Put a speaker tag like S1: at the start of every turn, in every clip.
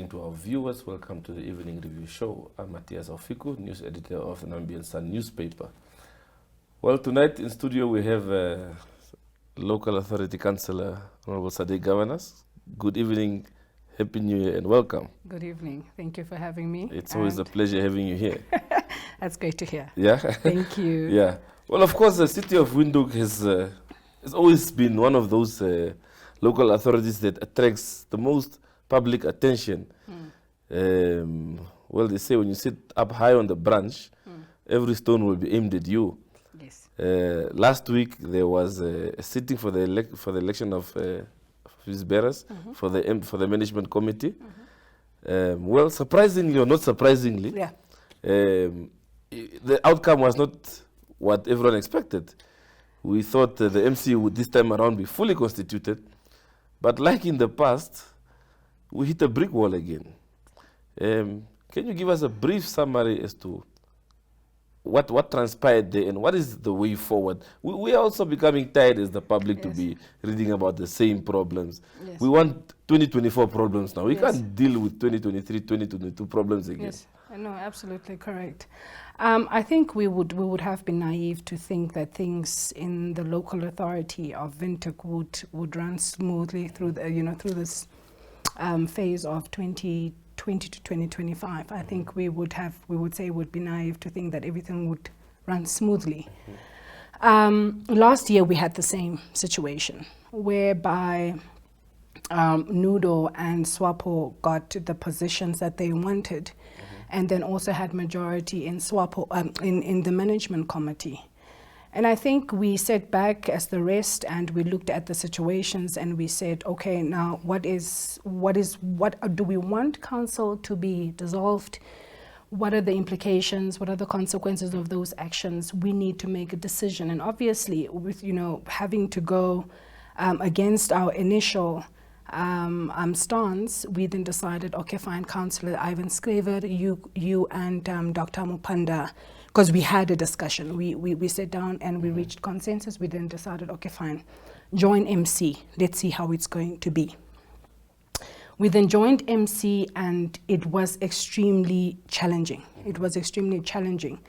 S1: evening to our viewers. Welcome to the Evening Review Show. I'm Matthias Aufiku, news editor of the Nambian Sun newspaper. Well, tonight in studio we have local authority councilor, Honorable Sade Gawanas. Good evening, Happy New Year and welcome.
S2: Good evening. Thank you for having me.
S1: It's always a pleasure having you here.
S2: That's great to hear.
S1: Yeah?
S2: Thank you.
S1: Yeah. Well, of course, the city of Windhoek has always been one of those local authorities that attracts the most public attention. Well, they say when you sit up high on the branch, every stone will be aimed at you.
S2: Yes.
S1: Last week there was a sitting for the election of his bearers for the management committee. Well, surprisingly or not surprisingly,
S2: Yeah.
S1: the outcome was not what everyone expected. We thought the MC would this time around be fully constituted, but like in the past, we hit a brick wall again. Can you give us a brief summary as to what transpired there and what is the way forward? We are also becoming tired as the public to be reading about the same problems.
S2: Yes.
S1: We want 2024 problems now. We
S2: Yes.
S1: can't deal with 2023, 2022 problems again.
S2: Yes. No, absolutely correct. I think we would have been naive to think that things in the local authority of Windhoek would run smoothly through through this phase of 2020 to 2025. I think we would say it would be naive to think that everything would run smoothly. Last year we had the same situation whereby Nudo and SWAPO got the positions that they wanted, and then also had majority in SWAPO in the management committee. And I think we sat back as the rest and we looked at the situations and we said, okay, now what do we want council to be dissolved? What are the implications? What are the consequences of those actions? We need to make a decision. And obviously, with having to go against our initial stance, we then decided, okay, fine, Councillor Ivan Skrever, you and Dr. Mupanda, because we had a discussion. We sat down and we reached consensus. We then decided, okay, fine, join MC. Let's see how it's going to be. We then joined MC and it was extremely challenging. It was extremely challenging.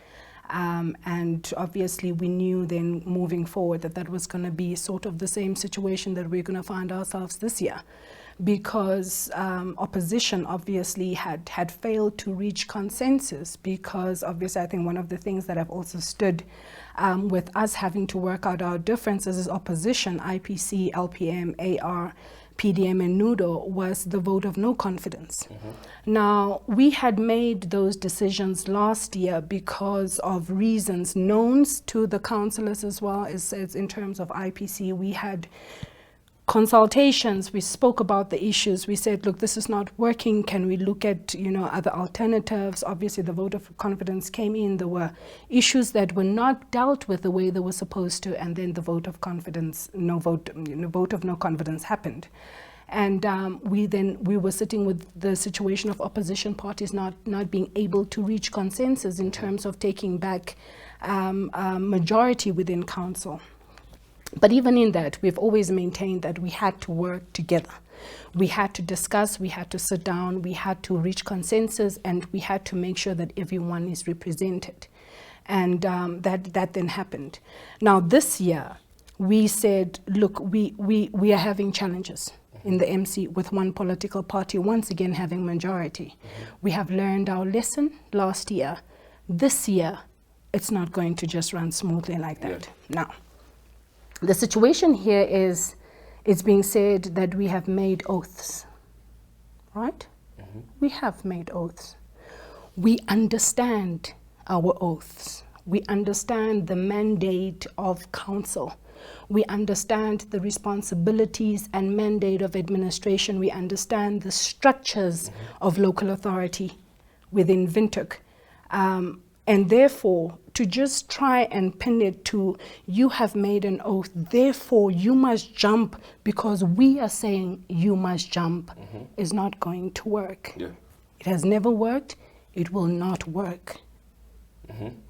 S2: And obviously we knew then moving forward that was going to be sort of the same situation that we're going to find ourselves this year, because opposition obviously had failed to reach consensus, because obviously I think one of the things that have also stood with us having to work out our differences is opposition, IPC, LPM, AR, PDM and Nudo, was the vote of no confidence. Now, we had made those decisions last year because of reasons known to the councillors as well as in terms of IPC. We had consultations, we spoke about the issues, we said, look, this is not working, can we look at other alternatives? Obviously the vote of confidence came in, there were issues that were not dealt with the way they were supposed to, and then the vote of confidence, vote of no confidence happened. And we were sitting with the situation of opposition parties not being able to reach consensus in terms of taking back majority within council. But even in that, we've always maintained that we had to work together. We had to discuss, we had to sit down, we had to reach consensus, and we had to make sure that everyone is represented. And that then happened. Now this year, we said, look, we are having challenges in the MC with one political party once again having majority. We have learned our lesson last year. This year, it's not going to just run smoothly like that. Now, the situation here is, it's being said that we have made oaths, right? We have made oaths. We understand our oaths. We understand the mandate of council. We understand the responsibilities and mandate of administration. We understand the structures of local authority within Windhoek. And therefore, to just try and pin it to, you have made an oath, therefore you must jump because we are saying you must jump, is not going to work. Yeah. It has never worked. It will not work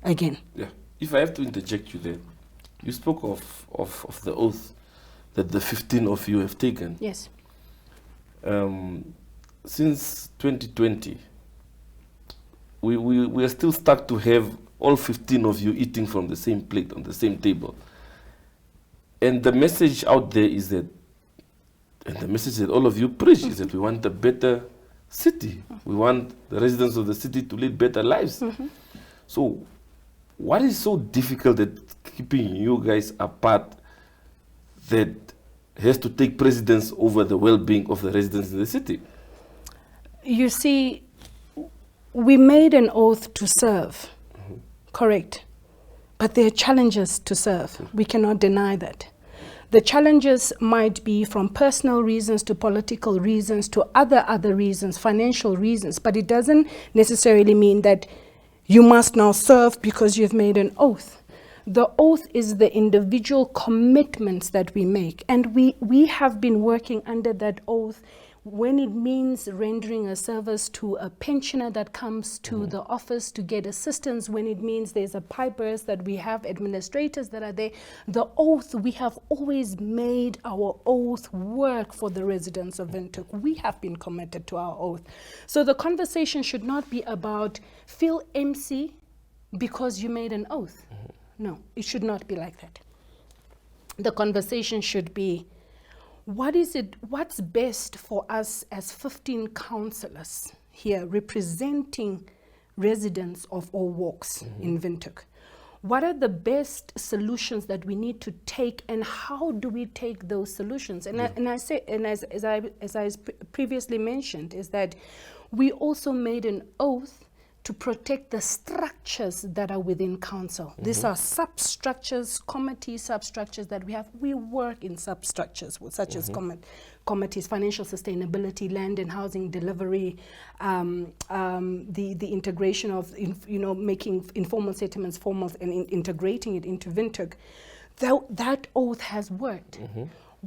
S2: again.
S1: Yeah. If I have to interject you there, you spoke of the oath that the 15 of you have taken.
S2: Yes.
S1: since 2020, we are still stuck to have all 15 of you eating from the same plate on the same table. And the message out there is that, and the message that all of you preach is that we want a better city. We want the residents of the city to lead better lives. So what is so difficult that keeping you guys apart that has to take precedence over the well-being of the residents in the city?
S2: You see, we made an oath to serve, correct? But there are challenges to serve. We cannot deny that. The challenges might be from personal reasons to political reasons to other reasons, financial reasons, but it doesn't necessarily mean that you must now serve because you've made an oath. The oath is the individual commitments that we make, and we have been working under that oath when it means rendering a service to a pensioner that comes to the office to get assistance, when it means there's a pipe burst, that we have administrators that are there. The oath, we have always made our oath work for the residents of Windhoek. We have been committed to our oath. So the conversation should not be about feel MC because you made an oath. No, it should not be like that. The conversation should be, what's best for us as 15 councillors here representing residents of all walks in Windhoek? What are the best solutions that we need to take, and how do we take those solutions? And as I previously mentioned, is that we also made an oath to protect the structures that are within council. These are substructures, committee substructures that we have. We work in substructures such as committees, financial sustainability, land and housing delivery, the integration of, making informal settlements formal and integrating it into Windhoek. That oath has worked.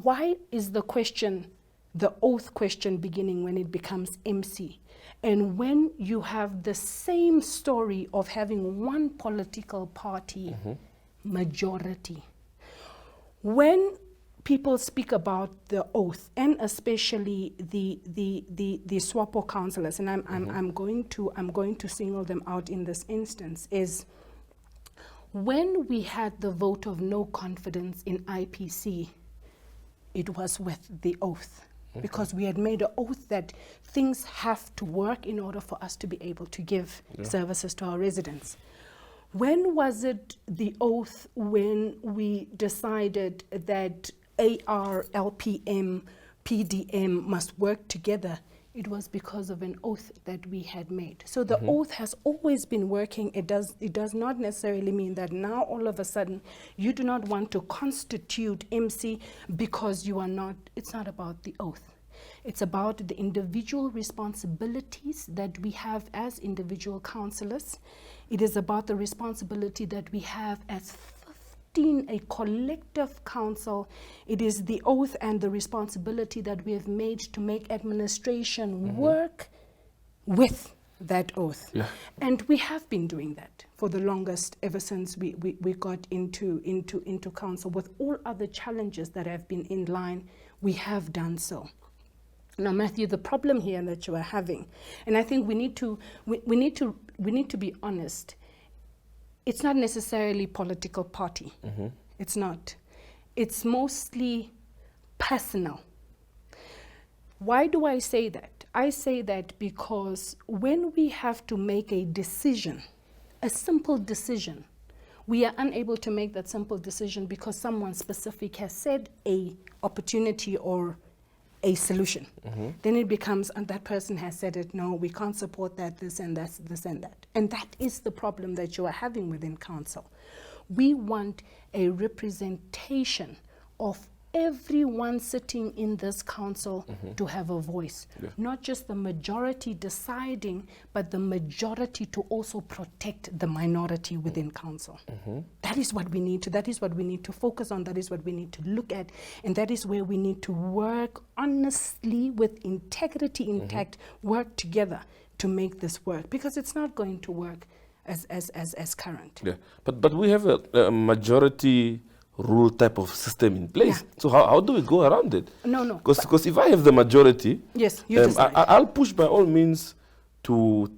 S2: Why is the oath question beginning when it becomes MC? And when you have the same story of having one political party majority, when people speak about the oath, and especially the SWAPO councillors, and I'm going to single them out in this instance, is when we had the vote of no confidence in IPC, it was with the oath. Because we had made an oath that things have to work in order for us to be able to give services to our residents. When was it the oath when we decided that AR, LPM, PDM must work together? It was because of an oath that we had made. So the oath has always been working. It does not necessarily mean that now all of a sudden you do not want to constitute MC because you are not. It's not about the oath. It's about the individual responsibilities that we have as individual councillors. It is about the responsibility that we have as a collective council. It is the oath and the responsibility that we have made to make administration work with that oath. And we have been doing that for the longest, ever since we got into council. With all other challenges that have been in line, we have done so. Now, Matthew, the problem here that you are having, and I think we need to be honest. It's not necessarily political party. It's not. It's mostly personal. Why do I say that? I say that because when we have to make a decision, a simple decision, we are unable to make that simple decision because someone specific has said a opportunity or a solution. Then it becomes, and that person has said it, no, we can't support that, this and that, this and that. And that is the problem that you are having within council. We want a representation of everyone sitting in this council to have a voice. Not just the majority deciding, but the majority to also protect the minority within council. That is what we need to focus on, that is what we need to look at, and that is where we need to work honestly with integrity intact, work together to make this work, because it's not going to work as current.
S1: But we have a majority rule type of system in place.
S2: Yeah.
S1: So how do we go around it?
S2: No.
S1: Because if I have the majority,
S2: Yes, you decide.
S1: I'll push by all means to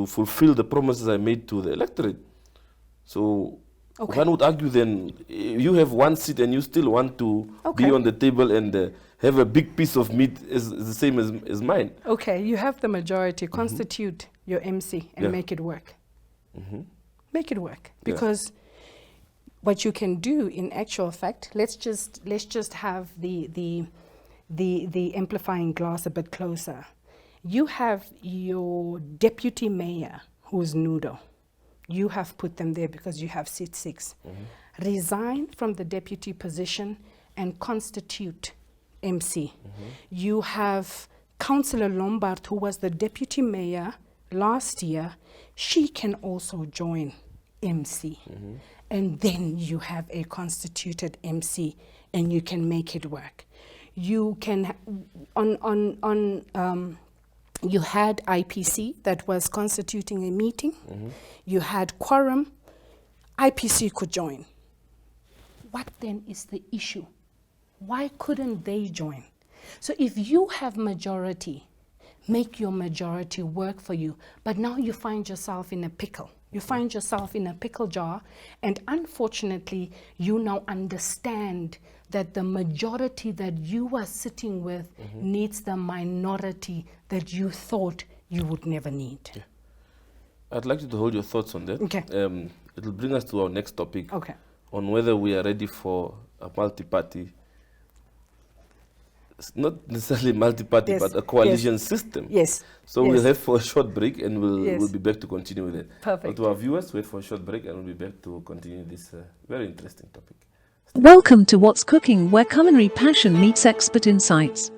S1: fulfill the promises I made to the electorate. So one would argue then, you have one seat and you still want to be on the table and have a big piece of meat is the same as mine.
S2: Okay, you have the majority, constitute your MC and make it work. Make it work. Because what you can do in actual fact, let's just have the amplifying glass a bit closer. You have your deputy mayor who's Nudo. You have put them there because you have seat 6. Resign from the deputy position and constitute MC. You have Councilor Lombard, who was the deputy mayor last year. She can also join MC. And then you have a constituted MC and you can make it work. You can, you had IPC that was constituting a meeting. You had quorum. IPC could join. What then is the issue? Why couldn't they join? So if you have majority, make your majority work for you. But now you find yourself in a pickle. You find yourself in a pickle jar. And unfortunately, you now understand that the majority that you are sitting with needs the minority that you thought you would never need.
S1: Yeah. I'd like you to hold your thoughts on that.
S2: Okay.
S1: It'll bring us to our next topic.
S2: Okay.
S1: On whether we are ready for a multi-party, not necessarily multi-party, but a coalition system.
S2: Yes.
S1: So we'll head for a short break and we'll be back to continue with it.
S2: Perfect.
S1: But to our viewers, wait for a short break and we'll be back to continue this very interesting topic.
S3: Welcome to What's Cooking, where culinary passion meets expert insights.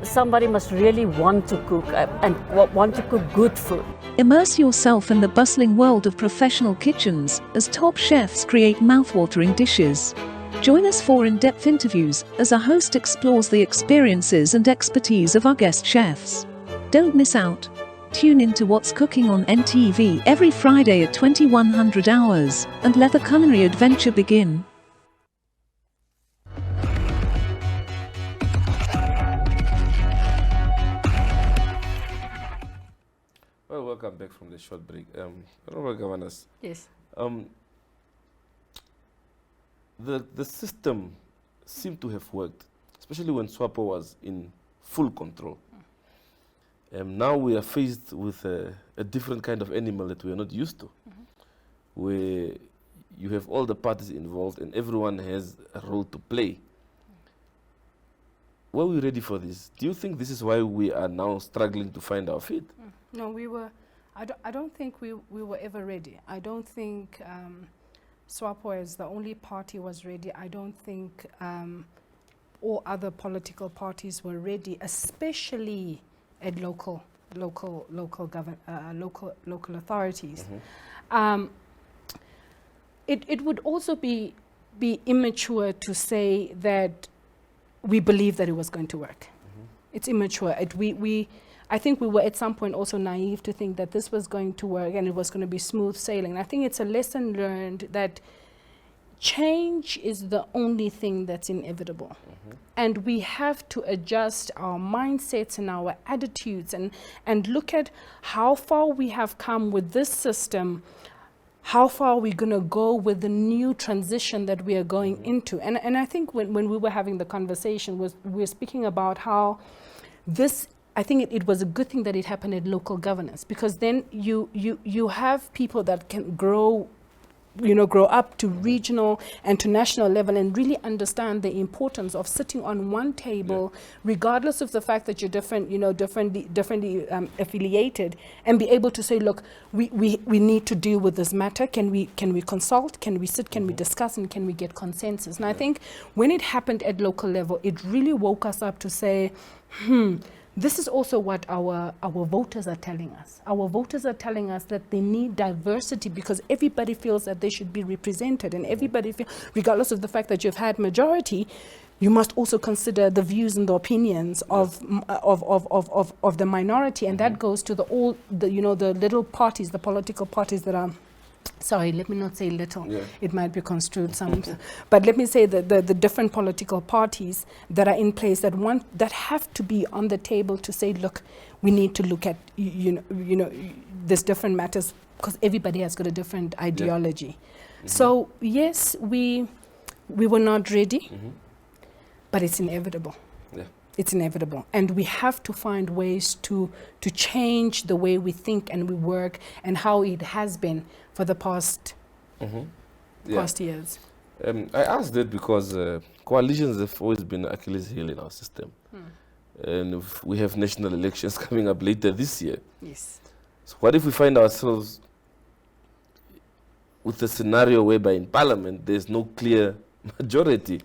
S4: Somebody must really want to cook and want to cook good food.
S3: Immerse yourself in the bustling world of professional kitchens as top chefs create mouth-watering dishes. Join us for in-depth interviews as our host explores the experiences and expertise of our guest chefs. Don't miss out. Tune in to What's Cooking on NTV every Friday at 2100 hours and let the culinary adventure begin.
S1: Well, welcome back from the short break. Sade Gawanas.
S2: Yes.
S1: The system seemed to have worked, especially when SWAPO was in full control. Now we are faced with a different kind of animal that we are not used to, where you have all the parties involved and everyone has a role to play. Were we ready for this? Do you think this is why we are now struggling to find our feet?
S2: No, we were. I don't think we were ever ready. I don't think SWAPO as the only party was ready. I don't think all other political parties were ready, especially at local authorities. It would also be immature to say that we believe that it was going to work. It's immature. I think we were at some point also naive to think that this was going to work and it was going to be smooth sailing. I think it's a lesson learned that change is the only thing that's inevitable. And we have to adjust our mindsets and our attitudes and look at how far we have come with this system, how far are we going to go with the new transition that we are going into. And I think when we were having the conversation, we were speaking about how this, I think it was a good thing that it happened at local governance, because then you have people that can grow up to regional and to national level and really understand the importance of sitting on one table, regardless of the fact that you're differently affiliated, and be able to say, look, we need to deal with this matter. Can we consult? Can we sit? Can we discuss? And can we get consensus? And I think when it happened at local level, it really woke us up to say, this is also what our voters are telling us. Our voters are telling us that they need diversity because everybody feels that they should be represented, and everybody feels, regardless of the fact that you've had majority, you must also consider the views and the opinions of the minority, and that goes to the little parties, the political parties that are sorry, let me not say little.
S1: Yeah.
S2: It might be construed some, but let me say that the different political parties that are in place that have to be on the table to say, look, we need to look at there's different matters because everybody has got a different ideology. Yeah. So yes, we were not ready, but it's inevitable. Yeah. It's inevitable, and we have to find ways to change the way we think and we work, and how it has been for the past years.
S1: I asked that because coalitions have always been Achilles' heel in our system, and if we have national elections coming up later this year.
S2: Yes.
S1: So what if we find ourselves with a scenario whereby in Parliament there's no clear majority?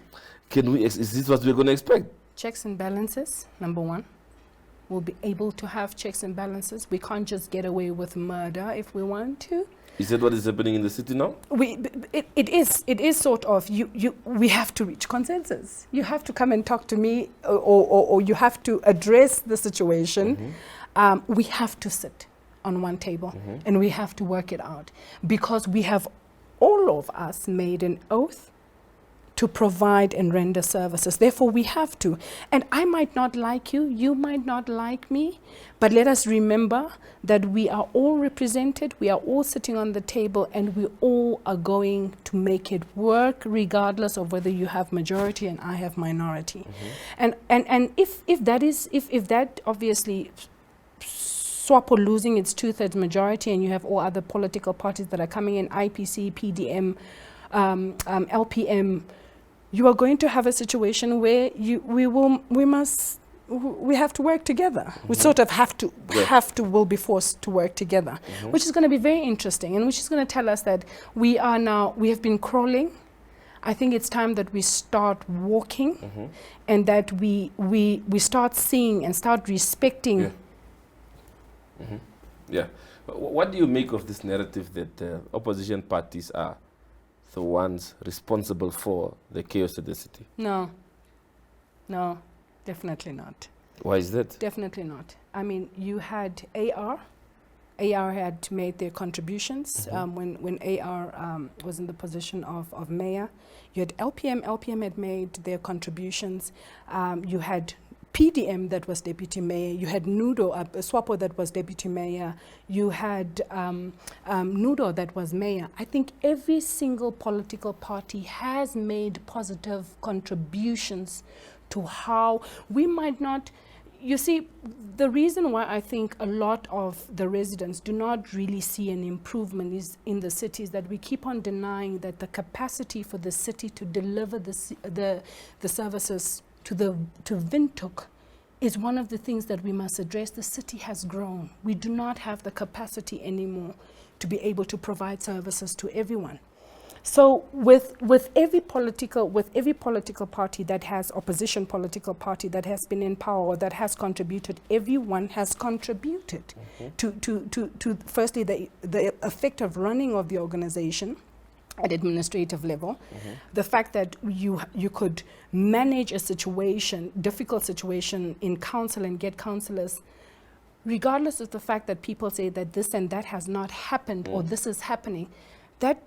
S1: Is this what we're going to expect?
S2: Checks and balances, number one. We'll be able to have checks and balances. We can't just get away with murder if we want to.
S1: Is that what is happening in the city now?
S2: It is sort of, we have to reach consensus. You have to come and talk to me, or you have to address the situation. We have to sit on one table and we have to work it out, because we have, all of us, made an oath to provide and render services. Therefore, we have to. And I might not like you, you might not like me, but let us remember that we are all represented, we are all sitting on the table, and we all are going to make it work, regardless of whether you have majority and I have minority. And if that obviously SWAPO losing its 2/3 majority, and you have all other political parties that are coming in, IPC, PDM, LPM, you are going to have a situation where we have to work together. We sort of will be forced to work together, which is going to be very interesting, and which is going to tell us that we have been crawling. I think it's time that we start walking, and that we start seeing and start respecting.
S1: Yeah. What do you make of this narrative that opposition parties are the ones responsible for the chaos in the city?
S2: No, definitely not.
S1: Why is that?
S2: Definitely not. I mean, you had AR had made their contributions when AR was in the position of mayor. You had LPM had made their contributions. You had PDM that was deputy mayor. You had SWAPO that was deputy mayor. You had Nudo that was mayor. I think every single political party has made positive contributions to how we might not. You see, the reason why I think a lot of the residents do not really see an improvement is in the cities, that we keep on denying that the capacity for the city to deliver the services to Windhoek is one of the things that we must address. The city has grown. We do not have the capacity anymore to be able to provide services to everyone. So with every political party that has opposition political party that has been in power or that has contributed, everyone has contributed to firstly the effective running of the organization at administrative level, the fact that you could manage a difficult situation in council and get councillors, regardless of the fact that people say that this and that has not happened or this is happening, that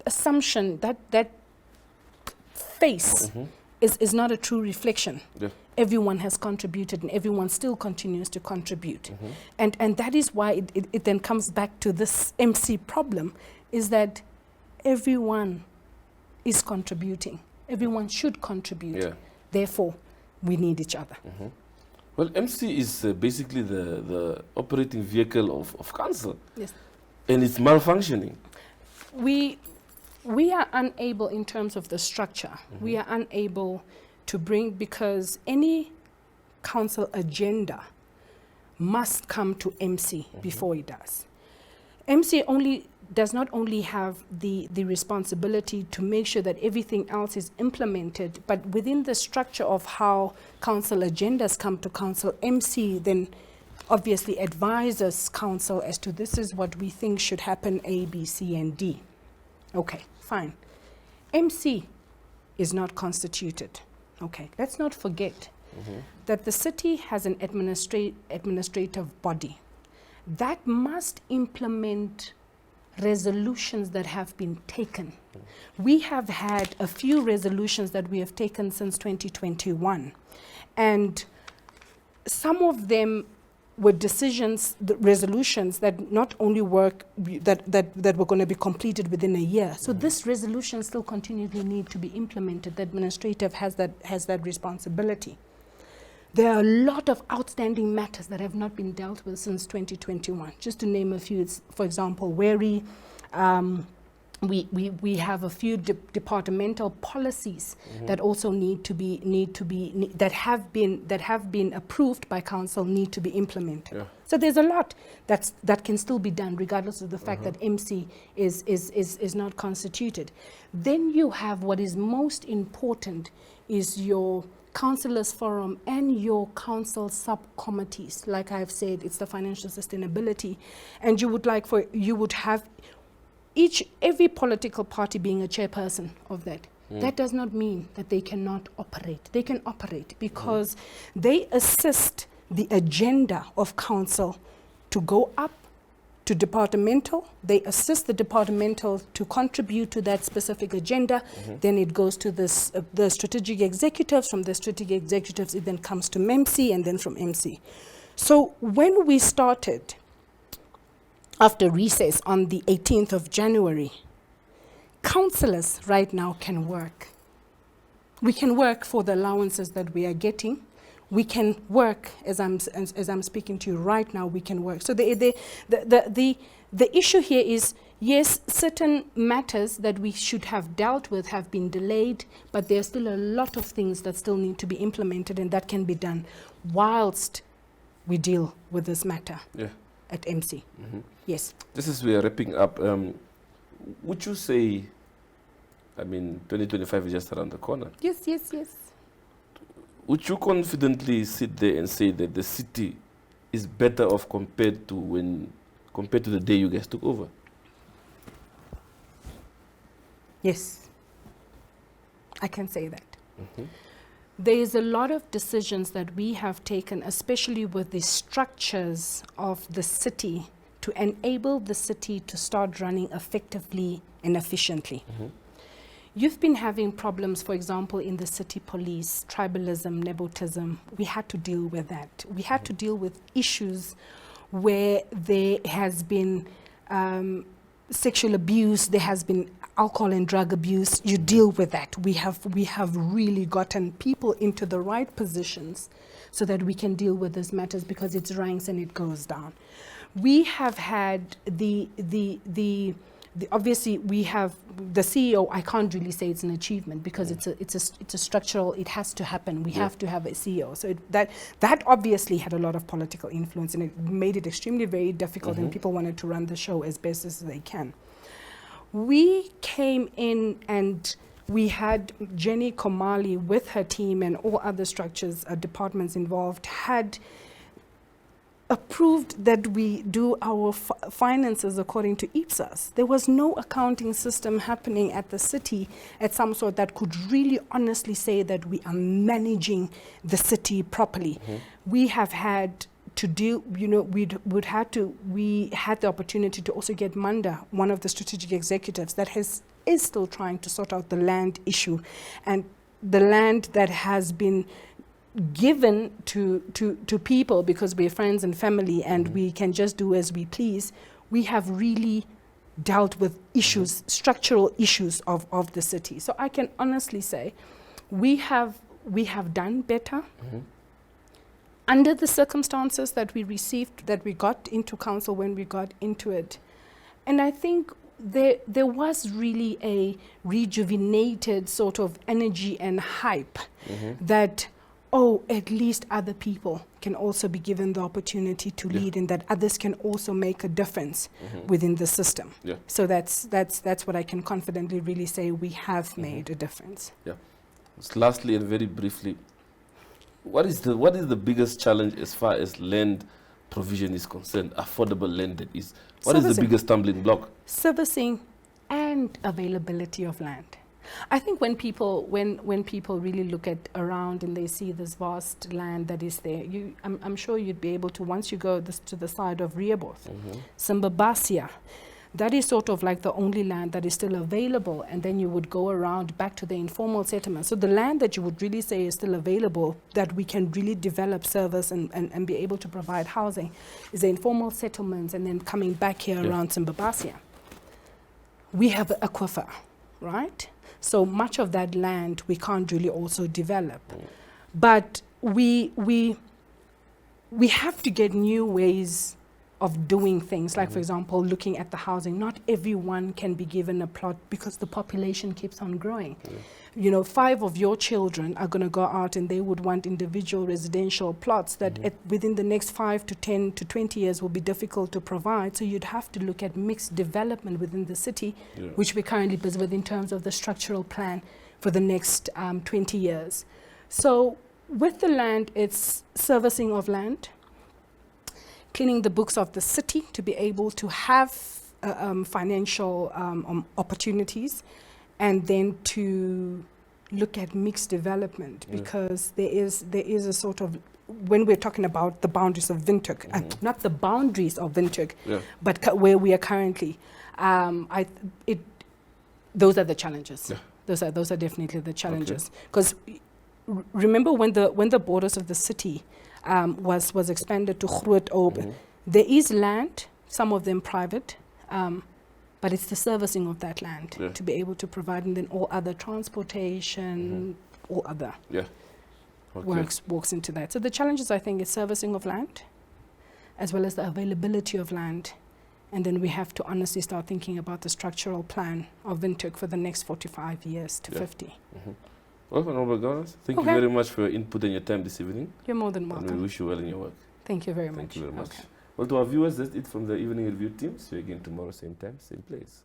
S2: assumption, that face is not a true reflection. Yeah. Everyone has contributed and everyone still continues to contribute. And that is why it then comes back to this MC problem, is that everyone is contributing. Everyone should contribute. Yeah. Therefore, we need each other.
S1: Well, MC is basically the operating vehicle of council.
S2: Yes.
S1: And it's malfunctioning.
S2: We are unable, in terms of the structure, we are unable to bring, because any council agenda must come to MC before it does. MC does not only have the responsibility to make sure that everything else is implemented, but within the structure of how council agendas come to council, MC then obviously advises council as to this is what we think should happen, A, B, C, and D. Okay, fine. MC is not constituted. Okay, let's not forget that the city has an administrative body that must implement resolutions that have been taken. We have had a few resolutions that we have taken since 2021, and some of them were decisions, the resolutions that not only work, that were going to be completed within a year. So this resolution still continually need to be implemented. The administrative has that responsibility. There are a lot of outstanding matters that have not been dealt with since 2021. Just to name a few, it's, for example, we have a few departmental policies that also that have been approved by council, need to be implemented. Yeah. So there's a lot that can still be done regardless of the fact that MC is not constituted. Then you have what is most important is your councillors forum and your council subcommittees. Like I've said, it's the financial sustainability, and you would have every political party being a chairperson of that. That does not mean that they cannot operate. They can operate because they assist the agenda of council to go up to departmental. They assist the departmental to contribute to that specific agenda. Then it goes to the strategic executives. From the strategic executives, it then comes to MC, and then from MC. So when we started after recess on the 18th of January, councillors right now can work. We can work for the allowances that we are getting. We can work, as I'm speaking to you right now, we can work. So the issue here is, yes, certain matters that we should have dealt with have been delayed, but there are still a lot of things that still need to be implemented, and that can be done whilst we deal with this matter at MC. Yes.
S1: Just as we are wrapping up, would you say, 2025 is just around the corner?
S2: Yes.
S1: Would you confidently sit there and say that the city is better off compared to the day you guys took over?
S2: Yes, I can say that. There is a lot of decisions that we have taken, especially with the structures of the city, to enable the city to start running effectively and efficiently. You've been having problems, for example, in the city police, tribalism, nepotism. We had to deal with that. We had to deal with issues where there has been sexual abuse, there has been alcohol and drug abuse. You deal with that. We have really gotten people into the right positions so that we can deal with these matters, because it ranks and it goes down. We have had obviously we have the CEO. I can't really say it's an achievement, because it's a structural, it has to happen. We have to have a CEO. So that obviously had a lot of political influence, and it made it extremely very difficult, and people wanted to run the show as best as they can. We came in and we had Jenny Komali with her team and all other structures, departments involved, had approved that we do our finances according to IPSAS. There was no accounting system happening at the city at some sort that could really honestly say that we are managing the city properly. We have had to deal, we had the opportunity to also get Manda, one of the strategic executives that is still trying to sort out the land issue, and the land that has been given to people because we're friends and family and we can just do as we please. We have really dealt with issues, structural issues of the city. So I can honestly say we have done better under the circumstances that we received, that we got into council when we got into it. And I think there was really a rejuvenated sort of energy and hype that, at least other people can also be given the opportunity to lead, and that others can also make a difference within the system. So that's what I can confidently really say, we have made a difference.
S1: Lastly and very briefly, what is the biggest challenge as far as land provision is concerned, affordable land that is? What is the biggest stumbling block?
S2: Servicing and availability of land. I think when people really look at around and they see this vast land that is there, I'm sure you'd be able to, once you go to the side of Rehoboth, Simbabasia, that is sort of like the only land that is still available, and then you would go around back to the informal settlements. So the land that you would really say is still available, that we can really develop service and be able to provide housing, is the informal settlements, and then coming back here around Simbabasia. We have an aquifer, right? So much of that land we can't really also develop. But we have to get new ways of doing things, like for example, looking at the housing. Not everyone can be given a plot because the population keeps on growing. You know, 5 of your children are going to go out and they would want individual residential plots that within the next 5 to 10 to 20 years will be difficult to provide. So you'd have to look at mixed development within the city, which we're currently busy with in terms of the structural plan for the next 20 years. So with the land, it's servicing of land, cleaning the books of the city to be able to have financial opportunities, and then to look at mixed development, because there is a sort of, when we're talking about the boundaries of Windhoek, not the boundaries of Windhoek, but where we are currently, those are the challenges. Those are definitely the challenges. Because remember when the borders of the city was expanded to Groot Obe, there is land, some of them private, but it's the servicing of that land to be able to provide, and then all other transportation, all other walks into that. So the challenges, I think, is servicing of land, as well as the availability of land. And then we have to honestly start thinking about the structural plan of Windhoek for the next 45 years to 50.
S1: Well, Honorable Gawanas, thank you very much for your input and your time this evening.
S2: You're more than welcome.
S1: And we wish you well in your work.
S2: Thank you very much.
S1: Thank you very much. Well, to our viewers, that's it from the Evening Review team. See you again tomorrow, same time, same place.